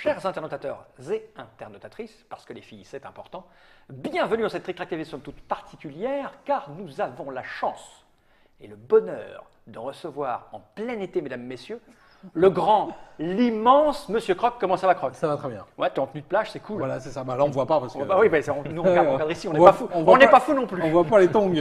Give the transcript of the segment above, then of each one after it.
Chers internautateurs et internautatrices, parce que les filles c'est important, bienvenue dans cette Trick Track TV somme toute particulière, car nous avons la chance et le bonheur de recevoir en plein été, mesdames, messieurs, le grand, l'immense Monsieur Croc. Comment ça va, Croc? Ça va très bien. Ouais, t'es en tenue de plage, c'est cool. Voilà, c'est ça. Bah, là, on ne voit pas parce que. Bah oui, bah, nous on regarde ici, on n'est pas fou. On n'est pas fou non plus. On voit pas les tongs.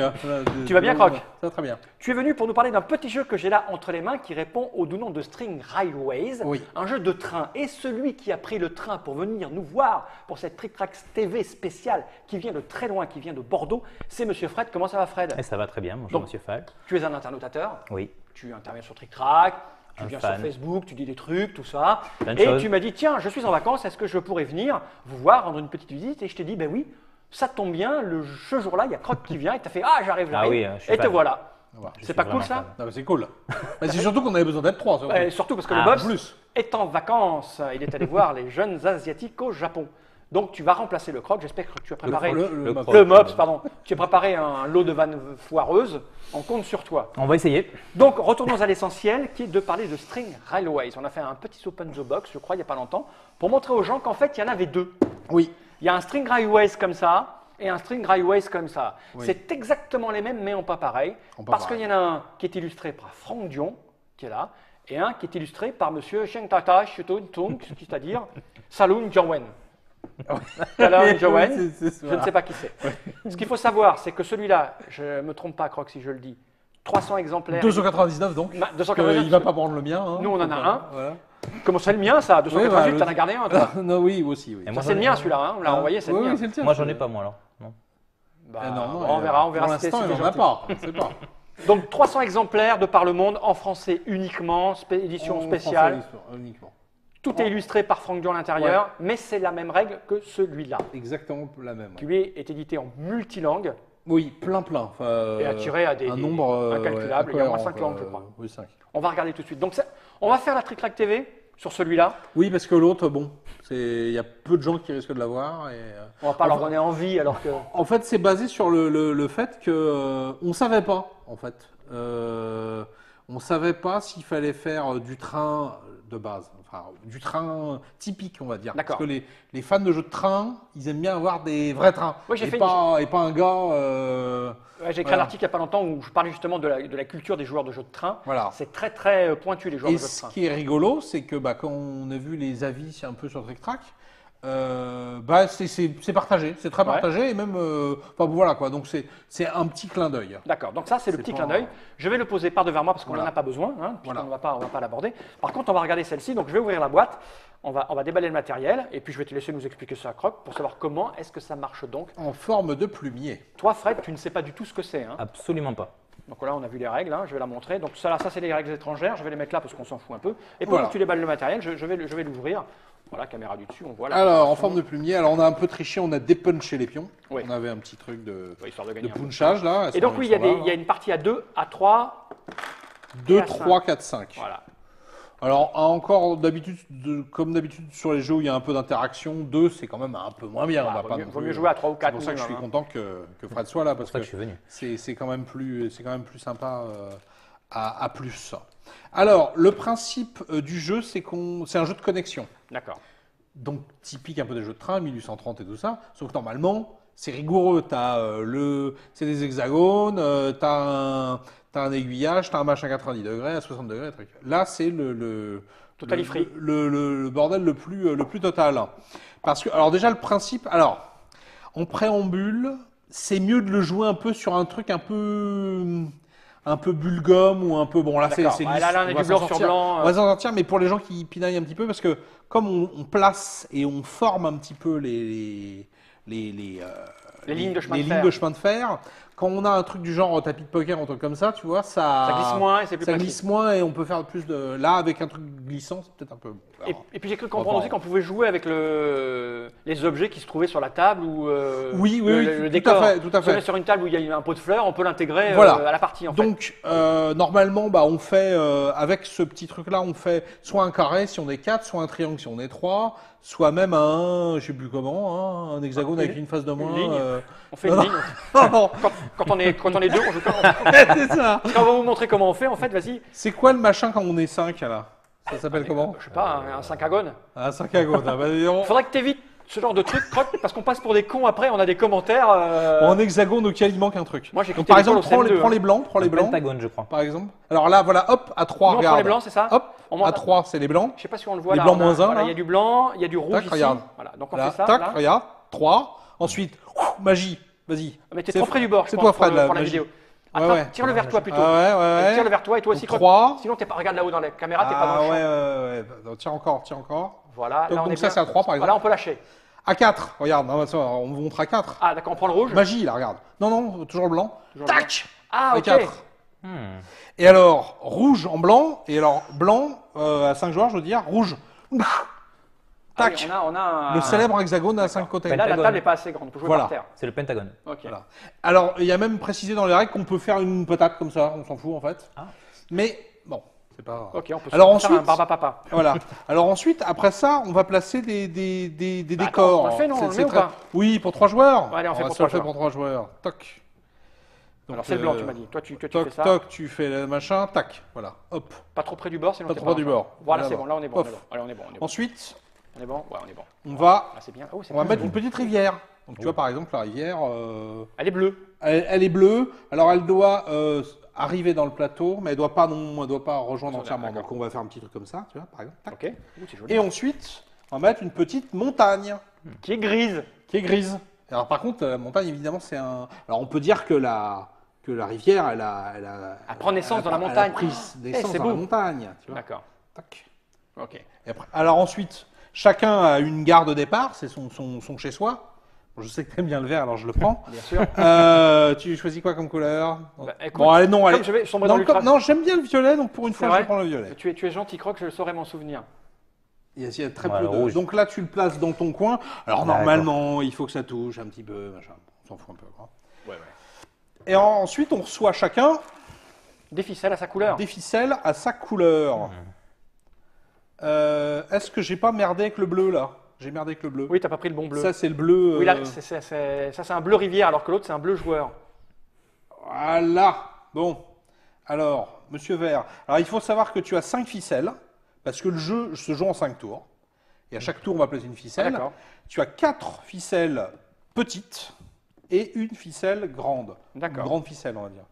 Tu vas bien, Croc? Ça va très bien. Tu es venu pour nous parler d'un petit jeu que j'ai là entre les mains qui répond au doux nom de String Railways, Oui. un jeu de train. Et celui qui a pris le train pour venir nous voir pour cette Trick Track TV spéciale qui vient de très loin, qui vient de Bordeaux, c'est Monsieur Fred. Comment ça va, Fred? Et ça va très bien, bonjour Donc, Monsieur Fall. Tu es un internautateur, Oui. tu interviens sur Trick Track, tu Un viens fan. sur Facebook, tu dis des trucs, tout ça. Plein de Et choses. tu m'as dit, tiens, je suis en vacances, est-ce que je pourrais venir vous voir, rendre une petite visite? Et je t'ai dit, ben oui, ça tombe bien, ce jour-là, il y a Croc qui vient et t'as fait, ah, j'arrive, Ah oui, je suis et te fan. voilà. Voilà. Je C'est suis pas cool vraiment ça? fan. Non, mais c'est cool. Mais c'est surtout qu'on avait besoin d'être trois. Surtout. Surtout parce que Ah, le Bobs en plus. est en vacances. Il est allé voir les jeunes Asiatiques au Japon. Donc tu vas remplacer le Croc. J'espère que tu as préparé le Croc. le Mops, pardon. Tu as préparé un lot de vannes foireuses. On compte sur toi. On va essayer. Donc retournons à l'essentiel, qui est de parler de String Railways. On a fait un petit Open the Box, je crois, il n'y a pas longtemps, pour montrer aux gens qu'en fait, il y en avait deux. Oui. Il y a un String Railways comme ça et un String Railways comme ça. Oui. C'est exactement les mêmes, mais en pas pareil. En pas Parce pareil. qu'il y en a un qui est illustré par Franck Dion, qui est là, et un qui est illustré par Monsieur Sheng Tata Shutun Tung, c'est-à-dire Saloon Jowen. Saloon Jowen, je ne sais pas qui c'est. Ce qu'il faut savoir, c'est que celui-là, je ne me trompe pas, Croc, si je le dis, 300 exemplaires. 299 donc. 299, Il ne va pas prendre le mien. Hein. Nous, on en a un. Voilà. Comment c'est le mien, ça? 288, Oui, t'en as gardé un, toi? Non, oui, aussi. Oui. Et moi, Ça, c'est le j'en ai- mien, celui-là, hein, on l'a envoyé, c'est le Oui, mien. oui, c'est le tien. Moi, j'en ai pas, moi, alors. Non. Bah, Non, bon, on verra Pour si l'instant, t'es il n'en a gentil. pas. On ne sait pas. Donc 300 exemplaires de par le monde, en français uniquement, édition En spéciale. français, uniquement. Tout est illustré par Franck Dion à l'intérieur, mais c'est la même règle que celui-là, Exactement la même. qui lui est édité en multilangue Oui, plein. Enfin, et attiré à des un nombre incalculable. Il y a au moins 5 langues, je crois. Oui, 5. On va regarder tout de suite. Donc on va faire la Trick Track TV sur celui-là. Oui, parce que l'autre, bon, il y a peu de gens qui risquent de l'avoir. On va pas leur donner envie alors que... En fait, c'est basé sur le fait que on savait pas, en fait. On savait pas s'il fallait faire du train de base, enfin du train typique, on va dire. D'accord. Parce que les fans de jeux de train, ils aiment bien avoir des vrais trains. Oui, j'ai et, fait pas, et pas un gars. Ouais, j'ai écrit Voilà. un article il n'y a pas longtemps où je parlais justement de la culture des joueurs de jeux de train. Voilà. C'est très très pointu les joueurs Et de jeux de ce train. qui est rigolo, c'est que quand on a vu les avis un peu sur Trick Track, c'est partagé, c'est très Ouais. partagé et même, enfin voilà quoi. Donc c'est un petit clin d'œil. D'accord, donc ça c'est le C'est petit pas- clin d'œil. Je vais le poser par devant moi parce qu'on n'en Voilà. a pas besoin, hein, puisqu'on Voilà. ne va pas l'aborder. Par contre, on va regarder celle-ci, donc je vais ouvrir la boîte, on va déballer le matériel et puis je vais te laisser nous expliquer ça, Croc, pour savoir comment est-ce que ça marche donc. En forme de plumier. Toi, Fred, tu ne sais pas du tout ce que c'est. Hein. Absolument pas. Donc là, on a vu les règles, hein, je vais la montrer. Donc ça c'est les règles étrangères, je vais les mettre là parce qu'on s'en fout un peu. Et pendant Voilà. que tu déballes le matériel, je vais l'ouvrir. Voilà, caméra du dessus, on voit la Alors, en préparation. forme de plumier, alors on a un peu triché, on a dépunché les pions. Oui. On avait un petit truc de Ouais, histoire de gagner un peu. punchage là. Et donc oui, il y a une partie à 2, à 3, 2, à 3, 4, 5. voilà. Alors, encore d'habitude, comme d'habitude sur les jeux où il y a un peu d'interaction, 2 c'est quand même un peu moins bien. Ah, on va vaut pas mieux- non vaut plus- mieux jouer à 3 ou 4 C'est pour ça que je suis minimum, content que Fred soit là parce C'est pour ça que que je suis venu. c'est quand même plus sympa à plus. Alors, le principe du jeu, c'est un jeu de connexion. D'accord. Donc typique un peu des jeux de train, 1830 et tout ça, sauf que normalement, c'est rigoureux. C'est des hexagones, t'as un aiguillage, t'as un machin à 90 degrés, à 60 degrés, truc. Là, c'est Totally free. le bordel le plus total. Parce que, alors déjà, le principe, alors, en préambule, c'est mieux de le jouer un peu sur un truc un peu bullgum ou un peu, bon là D'accord. c'est Ouais, là, on est va du s'en blanc sur sortir. blanc, On va s'en sortir, mais pour les gens qui pinaillent un petit peu, parce que comme on place et on forme un petit peu les lignes de chemin les de lignes fer. de chemin de fer, quand on a un truc du genre tapis de poker, un truc comme ça, tu vois, Ça glisse moins et c'est plus ça facile. glisse moins et on peut faire plus de. Là, avec un truc glissant, c'est peut-être un peu. Et puis j'ai cru comprendre Enfin, aussi qu'on pouvait jouer avec les objets qui se trouvaient sur la table ou Oui, le tout décor. à fait, tout à Si on fait. est sur une table où il y a un pot de fleurs, on peut l'intégrer Voilà. à la partie en fait. Donc, normalement, on fait, avec ce petit truc-là, on fait soit un carré si on est 4, soit un triangle si on est 3, soit même un, je sais plus comment, un hexagone avec une face de moins. ligne. On fait une non, ligne. non. Quand on est deux, on joue comme C'est ça. Quand on va vous montrer comment on fait, en fait, vas-y. C'est quoi le machin quand on est 5 là? Ça s'appelle comment? Je sais pas, un 5 agone. Un 5 agone. Ah, bah, dis donc. Faudrait que t'évites ce genre de truc, Croc, parce qu'on passe pour des cons après, on a des commentaires. En hexagone auquel il manque un truc. Moi, j'ai Donc quitté par l'école exemple, au CM2, prends les blancs, prends les Un blancs. pentagone, je crois. Par exemple. Alors là, voilà, hop, à 3, Nous, on prend regarde. les blancs, c'est ça? Hop, On monte à 3, c'est les blancs. Je sais pas si on le voit Les là. blancs on a- moins un, voilà, là. il y a du blanc, il y a du rouge Tac, ici. regarde. Voilà, donc on Là, fait ça. tac, là. regarde. 3. Ensuite, magie. Vas-y. Mais t'es C'est trop près du bord, je c'est pense, toi, pour Fred, là, pour la magie. vidéo. Ouais, Attends, ouais. tire-le vers toi plutôt. Ah ouais. Tire-le vers toi et toi aussi, Croc. 3. Sinon, t'es pas. Regarde là-haut dans la caméra, t'es pas dans le champ. ouais. Donc, tire encore. Voilà, Donc, là on est ça, bien. c'est à 3, par exemple. Voilà, on peut lâcher. À 4, regarde, non, ça, on vous montre à 4. Ah, d'accord, on prend le rouge. Magie, là, regarde. Non, toujours le blanc. Toujours le Tac. Ah, À ok. 4. Et alors, rouge en blanc, et alors blanc à 5 joueurs, je veux dire, rouge. Ah Tac. oui, on a un. Le célèbre hexagone à 5 côtés. Mais là, la Pentagone. table n'est pas assez grande pour jouer Voilà. par terre. C'est le pentagone. Ok. Voilà. Alors, il y a même précisé dans les règles qu'on peut faire une patate comme ça, on s'en fout en fait. Ah. Mais bon, c'est pas. Ok, on peut Alors faire ensuite- un barbapapa. Voilà. Alors ensuite, après ça, on va placer des Bah, attends, décors. on le fait, non, on le met ou très- pas Oui, pour 3 joueurs. Allez, on fait va pour se le 3 faire joueurs. pour 3 joueurs. Toc. Alors Donc, c'est le blanc, tu m'as dit. Toi, tu fais Toc, ça. toc, tu fais le machin, tac, voilà, hop. Pas trop près du bord, sinon Pas t'es trop près dans du le bord. champ. Voilà, Voilà, c'est bon. Là, on est bon. Pof. Allez, on est bon. Ensuite, On est bon. Ouais, on est bon. on va, Ah, c'est bien. Oh, c'est on va bien. mettre une petite rivière. Donc tu vois par exemple la rivière, Elle est bleue. elle est bleue. Alors elle doit arriver dans le plateau, mais elle doit pas rejoindre entièrement. d'accord. Donc on va faire un petit truc comme ça, tu vois, par exemple. Tac. Ok. Ouh, c'est joli. Et ensuite, on va mettre une petite montagne Qui est grise. qui est grise. Alors par contre, la montagne évidemment c'est un. Alors on peut dire que la rivière, elle prend naissance dans la elle a montagne. pris naissance c'est dans beau. la montagne, tu vois. D'accord. Tac. Ok. Et après- alors ensuite, chacun a une gare de départ, c'est son chez-soi. Bon, je sais que tu aimes bien le vert, alors je le prends. Bien sûr. Tu choisis quoi comme couleur? Bah, écoute, Bon, allez, non, comme allez. je vais sombrer dans Non, l'ultra. non, j'aime bien le violet, donc pour une C'est fois, je vrai vais prendre le violet. Tu es gentil, Croc, je saurais m'en souvenir. Il y a très Ouais, peu le de. rouge. Donc là, tu le places dans ton coin. Alors D'accord. normalement, il faut que ça touche un petit peu, machin. On s'en fout un peu. Quoi. Ouais. Et ensuite, on reçoit chacun Des ficelles à sa couleur. des ficelles à sa couleur. Est-ce que j'ai pas merdé avec le bleu là? J'ai merdé avec le bleu. Oui, t'as pas pris le bon bleu. Ça, c'est le bleu. Oui, là, ça c'est un bleu rivière, alors que l'autre c'est un bleu joueur. Voilà. Bon. Alors, monsieur Vert. Alors, il faut savoir que tu as 5 ficelles, parce que le jeu se joue en 5 tours. Et à chaque tour, on va placer une ficelle. D'accord. Tu as 4 ficelles petites et une ficelle grande. D'accord. Une grande ficelle, on va dire.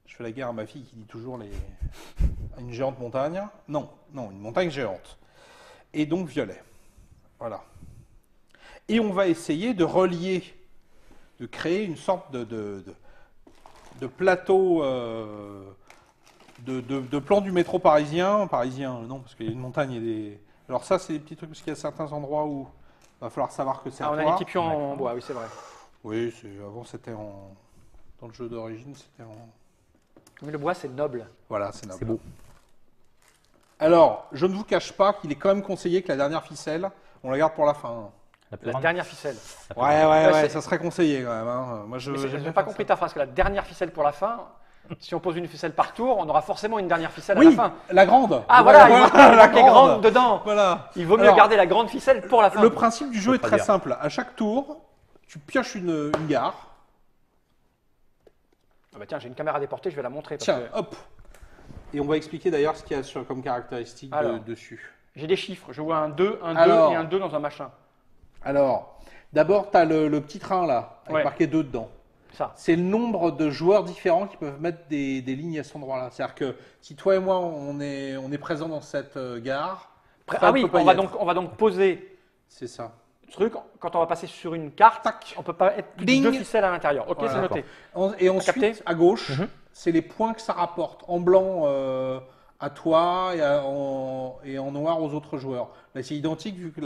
Je fais la guerre à ma fille qui dit toujours une géante montagne. Non, une montagne géante. Et donc violet. Voilà. Et on va essayer de relier, de créer une sorte de plateau, de plan du métro parisien. Parisien, non, parce qu'il y a une montagne et des... Alors ça, c'est des petits trucs, parce qu'il y a certains endroits où il va falloir savoir que c'est Ah, à on a toi. les petits pions en bois, oui, c'est vrai. Oui, avant c'était en... Dans le jeu d'origine, c'était en... Mais le bois, c'est noble. Voilà, c'est noble. C'est beau. Alors, je ne vous cache pas qu'il est quand même conseillé que la dernière ficelle, on la garde pour la fin. La plus La grande. dernière ficelle. Ouais, c'est- ça serait conseillé quand même. Hein. Moi, Mais j'aime j'ai bien pas faire compris ça. ta phrase, que la dernière ficelle pour la fin, si on pose une ficelle par tour, on aura forcément une dernière ficelle à Oui, la fin. la grande. Ah voilà, il la manquait grande dedans. Voilà. Il vaut mieux Alors, garder la grande ficelle pour la fin. Le principe du jeu est pas très dire. simple. À chaque tour, tu pioches une gare. Ah bah tiens, j'ai une caméra à déporter, je vais la montrer. Parce Tiens, que hop. Et on va expliquer d'ailleurs ce qu'il y a comme caractéristique Alors. dessus. j'ai des chiffres. Je vois un 2, un 2 Alors. et un 2 dans un machin. Alors, d'abord, tu as le petit train là, avec Ouais. marqué 2 dedans. Ça. C'est le nombre de joueurs différents qui peuvent mettre des lignes à cet endroit-là. C'est-à-dire que si toi et moi, on est présents dans cette gare, Fred Ah oui, peut pas on y va, être. on va donc poser C'est ça. le truc. Quand on va passer sur une carte, Tac. on peut pas être plus de Ding. 2 ficelles à l'intérieur. Ok, Voilà. c'est noté. Et ensuite, capté à gauche, Mhm. c'est les points que ça rapporte. En blanc à toi et en noir aux autres joueurs. Là, c'est identique vu que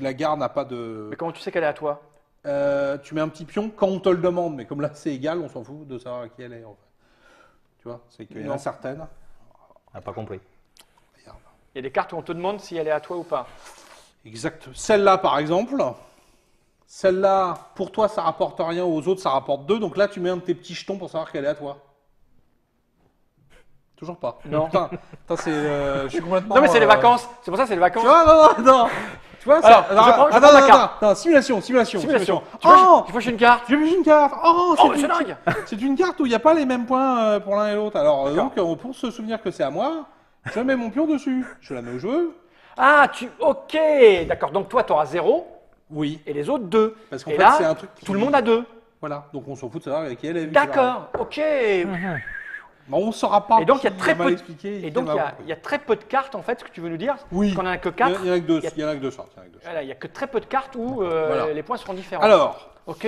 la gare n'a pas de... Mais comment tu sais qu'elle est à toi? tu mets un petit pion quand on te le demande, mais comme là c'est égal, on s'en fout de savoir à qui elle est. En fait. Tu vois, c'est qu'il y en a Non. certaines. On n'a pas compris. Regarde. Il y a des cartes où on te demande si elle est à toi ou pas. Exact. Celle-là, par exemple, celle-là, pour toi, ça rapporte rien, aux autres, ça rapporte 2. Donc là, tu mets un de tes petits jetons pour savoir qu'elle est à toi. Toujours pas. Non. Putain, c'est, je suis complètement. Non mais c'est les vacances. C'est pour ça que c'est les vacances. Tu vois, non. Tu vois, Alors, ça... je prends attends, ma attends, carte. attends, simulation. Simulation. Tu Oh, vois, j'ai une carte. j'ai vu une carte. Oh, Oh, c'est dingue. C'est une carte où il n'y a pas les mêmes points pour l'un et l'autre. Alors, D'accord. donc, pour se souvenir que c'est à moi, Je mets mon pion dessus. Je la mets où je veux. Ah, ok, d'accord. Donc toi, tu auras 0 Oui. et les autres 2. Parce qu'en Et fait, là, c'est un truc qui- tout le monde a 2. Voilà. Donc on s'en fout de savoir avec qui elle est. D'accord, ok. Bon, on ne saura pas. Et donc, il y a qui très mal peu de- expliqué Et donc, qui il y, m'a a, compris. il y a très peu de cartes, en fait, ce que tu veux nous dire. Oui. Parce qu'on en a que Il 4. y en a que deux. Il y a- Il y en a que deux sortes. Il y en a que deux sortes. Voilà, il n'y a que très peu de cartes où Voilà. les points seront différents. Alors, Ok.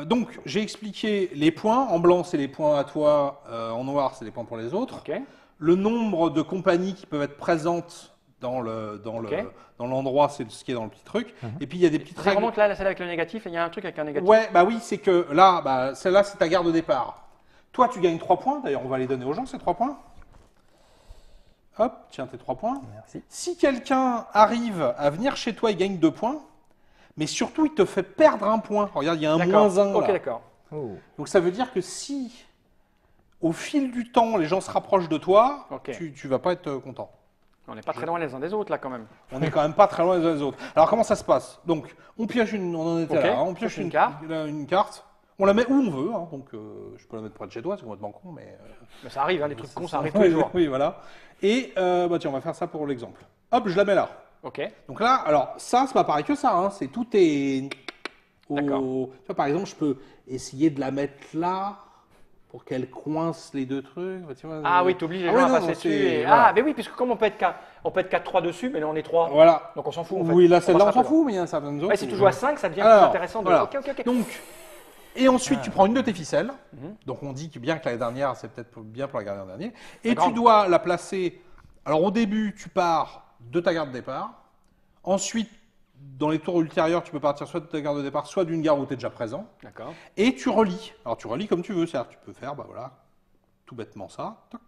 donc j'ai expliqué les points. En blanc, c'est les points à toi. En noir, c'est les points pour les autres. Ok. Le nombre de compagnies qui peuvent être présentes dans l'endroit, c'est ce qui est dans le petit truc. Et puis il y a des petites Ça règles. remonte là, la celle avec le négatif, et il y a un truc avec un négatif. Ouais, bah oui, c'est que là, bah, celle-là, c'est ta gare de départ. Toi, tu gagnes 3 points. D'ailleurs, on va les donner aux gens, ces 3 points. Hop, tiens, tes 3 points. Merci. Si quelqu'un arrive à venir chez toi, il gagne 2 points. Mais surtout, il te fait perdre un point. Regarde, il y a un D'accord. moins 1 Ok, là. d'accord. Oh. Donc ça veut dire que si, au fil du temps, les gens se rapprochent de toi, Ok. tu vas pas être content. On n'est pas très loin les uns des autres, là, quand même. On n'est quand même pas très loin les uns des autres. Alors comment ça se passe? Donc, on pioche une, on en était Ok, là, hein, on pioche une carte. une carte. On la met où on veut, hein, donc je peux la mettre près de chez toi, c'est complètement con, mais... Mais ça arrive, hein, les trucs cons, ça arrive tous oui, les jours. oui, voilà. Et bah tiens, on va faire ça pour l'exemple. Hop, je la mets là. Ok. Donc là, alors ça, c'est pas pareil que ça, hein, c'est tout est... D'accord. Tu vois, par exemple, je peux essayer de la mettre là pour qu'elle coince les deux trucs. Tu vois, Ah oui, tu obliges les Ah gens ouais, à non, passer non, dessus. c'est- Et... voilà. Ah, mais oui, puisque comme on peut être 4-3 dessus, mais là on est 3. Voilà. Donc on s'en fout en fait. Oui, là, celle-là, on va s'en se fout, mais il y a certaines autres. Ouais, si tu joues à 5, ça devient Alors, plus intéressant. De... voilà. Ok, ok, ok. Donc, et ensuite, tu prends une de tes ficelles. Mhm. Donc, on dit que bien que l'année dernière, c'est peut-être bien pour la garder en dernier. Et La tu grande. dois la placer. Alors, au début, tu pars de ta gare de départ. Ensuite, dans les tours ultérieurs, tu peux partir soit de ta gare de départ, soit d'une gare où tu es déjà présent. D'accord. Et tu relis. Alors, tu relis comme tu veux. C'est-à-dire, tu peux faire, bah voilà, tout bêtement ça. Toc.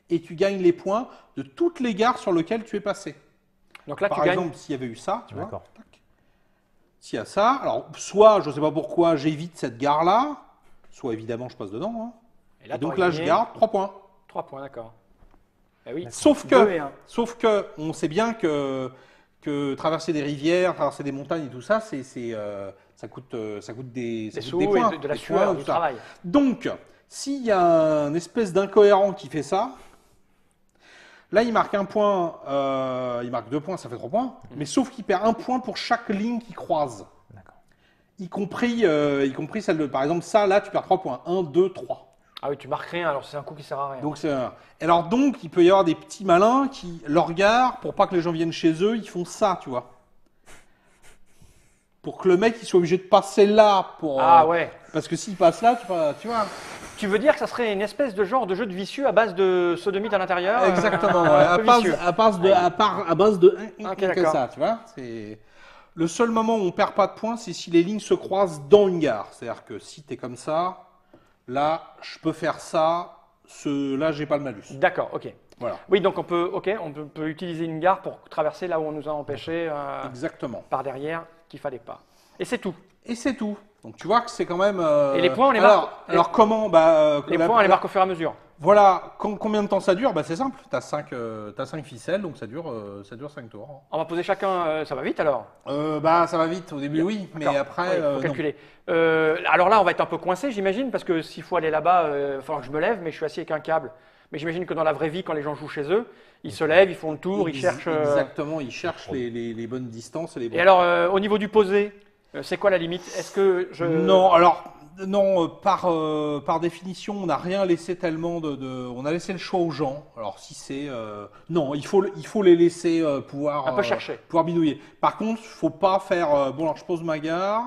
Et tu gagnes les points de toutes les gares sur lesquelles tu es passé. Donc là, Par tu gagnes. exemple, s'il y avait eu ça, tu vois. D'accord. tac. S'il y a ça, alors soit, je ne sais pas pourquoi, j'évite cette gare-là, soit évidemment je passe dedans. Hein. Et là, Et donc t'aurais là, je gagné garde 3 points. 3 points, d'accord. Eh oui. Sauf 2 que, et 1. on sait bien que traverser des rivières, traverser des montagnes et tout ça, ça coûte des, ça Des coûte des sous points, et de la des sueur, points, du tout ça. travail. Donc, s'il y a un espèce d'incohérent qui fait ça, là, il marque un point, il marque 2 points, ça fait 3 points, mais sauf qu'il perd 1 point pour chaque ligne qu'il croise. D'accord. Y compris celle de, par exemple, ça, là, tu perds 3 points. 1, 2, 3. Ah oui, tu marques rien, alors c'est un coup qui sert à rien. Donc, alors, donc, il peut y avoir des petits malins qui, leur gare, pour pas que les gens viennent chez eux, ils font ça, tu vois. Pour que le mec, il soit obligé de passer là, pour, Ah ouais. parce que s'il passe là, tu vois. Tu veux dire que ça serait une espèce de genre de jeu de vicieux à base de sodomite à l'intérieur Exactement, ouais. un à, peu base, vicieux. à base de Ok, que d'accord. ça, tu vois. C'est le seul moment où on perd pas de points, c'est si les lignes se croisent dans une gare. C'est-à-dire que si tu es comme ça, là, je peux faire ça, là, j'ai pas le malus. D'accord, ok. Voilà, Oui, donc on peut utiliser une gare pour traverser là où on nous a empêché exactement. par derrière qu'il fallait pas. Et c'est tout. Et c'est tout. Donc tu vois que c'est quand même. Et les points, on les alors, marque- alors comment Les points, on les marque au fur et à mesure. Voilà, combien de temps ça dure? Bah, c'est simple. Tu as 5 ficelles, donc ça dure 5 tours. On va poser chacun. Ça va vite alors. Bah, ça va vite au début, oui, mais D'accord. après. Il faut non. calculer. Alors là, on va être un peu coincé, j'imagine, parce que s'il faut aller là-bas, il va falloir que je me lève, mais je suis assis avec un câble. Mais j'imagine que dans la vraie vie, quand les gens jouent chez eux, ils se lèvent, ils font le tour, ils cherchent. Exactement, ils cherchent les bonnes distances et les bons. Et alors, au niveau du posé, c'est quoi la limite? Est-ce que je. Non, alors, non, par définition, on n'a rien laissé tellement on a laissé le choix aux gens. Alors, si c'est. Non, il faut les laisser pouvoir. Un peu chercher. Pouvoir bidouiller. Par contre, il ne faut pas faire. Bon, alors je pose ma gare.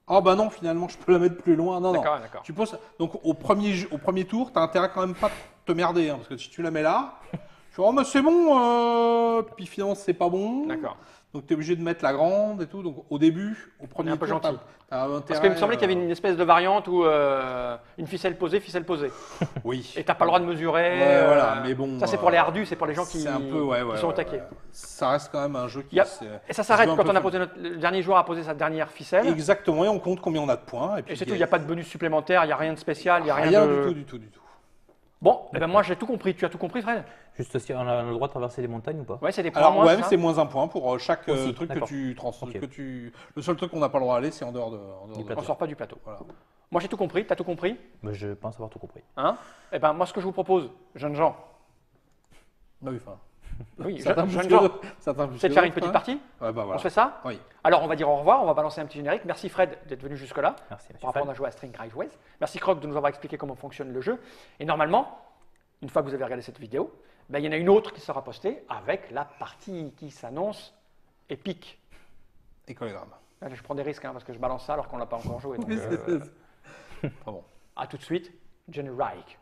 Ah, bah non, finalement, je peux la mettre plus loin. Non, non. D'accord, d'accord. Tu poses. Donc, au premier tour, tu as intérêt quand même pas de te merder. Hein, parce que si tu la mets là, tu fais, oh, mais c'est bon. Puis finalement, c'est pas bon. D'accord. Donc, tu es obligé de mettre la grande et tout. Donc, au début, au premier un peu tour, gentil. t'as intérêt, Parce qu'il me semblait qu'il y avait une espèce de variante où une ficelle posée, ficelle posée. Oui. Et t'as pas le droit de mesurer. Ouais, voilà, mais bon, Ça, c'est pour les ardus, c'est pour les gens qui, c'est un peu, ouais, qui sont au ouais, taquet. ouais. Ça reste quand même un jeu qui. Il y a- c'est- Et ça qui s'arrête se veut quand un on a peu posé le dernier joueur a posé sa dernière ficelle. Exactement, et on compte combien on a de points. Et puis Et c'est tout, il n'y a pas de bonus supplémentaire, il n'y a rien de spécial, il n'y a rien, rien de. du tout, du tout, du tout. Bon, eh ben moi j'ai tout compris. Tu as tout compris, Fred? Juste si on a le droit de traverser les montagnes ou pas? Ouais, c'est des points Alors, moins. ouais, c'est ça c'est moins un point pour chaque Aussi, truc que d'accord. tu Ok. Le seul truc qu'on n'a pas le droit d'aller, c'est en dehors de. Du On plateau. sort pas du plateau. Voilà. Moi j'ai tout compris, t'as tout compris, Mais je pense avoir tout compris. hein? Eh ben moi ce que je vous propose, jeunes gens, Oui, enfin. Oui, Certains jeune plus gens. que- certains plus C'est de que faire une d'autres, petite hein. partie. Ouais, bah On voilà. se fait ça. Oui. Alors, on va dire au revoir. On va balancer un petit générique. Merci Fred d'être venu jusque-là Merci, pour monsieur apprendre Fred. à jouer à String Rideways. Merci Croc de nous avoir expliqué comment fonctionne le jeu. Et normalement, une fois que vous avez regardé cette vidéo, ben, il y en a une autre qui sera postée avec la partie qui s'annonce épique. Écolégramme. Là, je prends des risques hein, parce que je balance ça alors qu'on l'a pas encore joué. Donc, Oui, c'est- à tout de suite, Generike.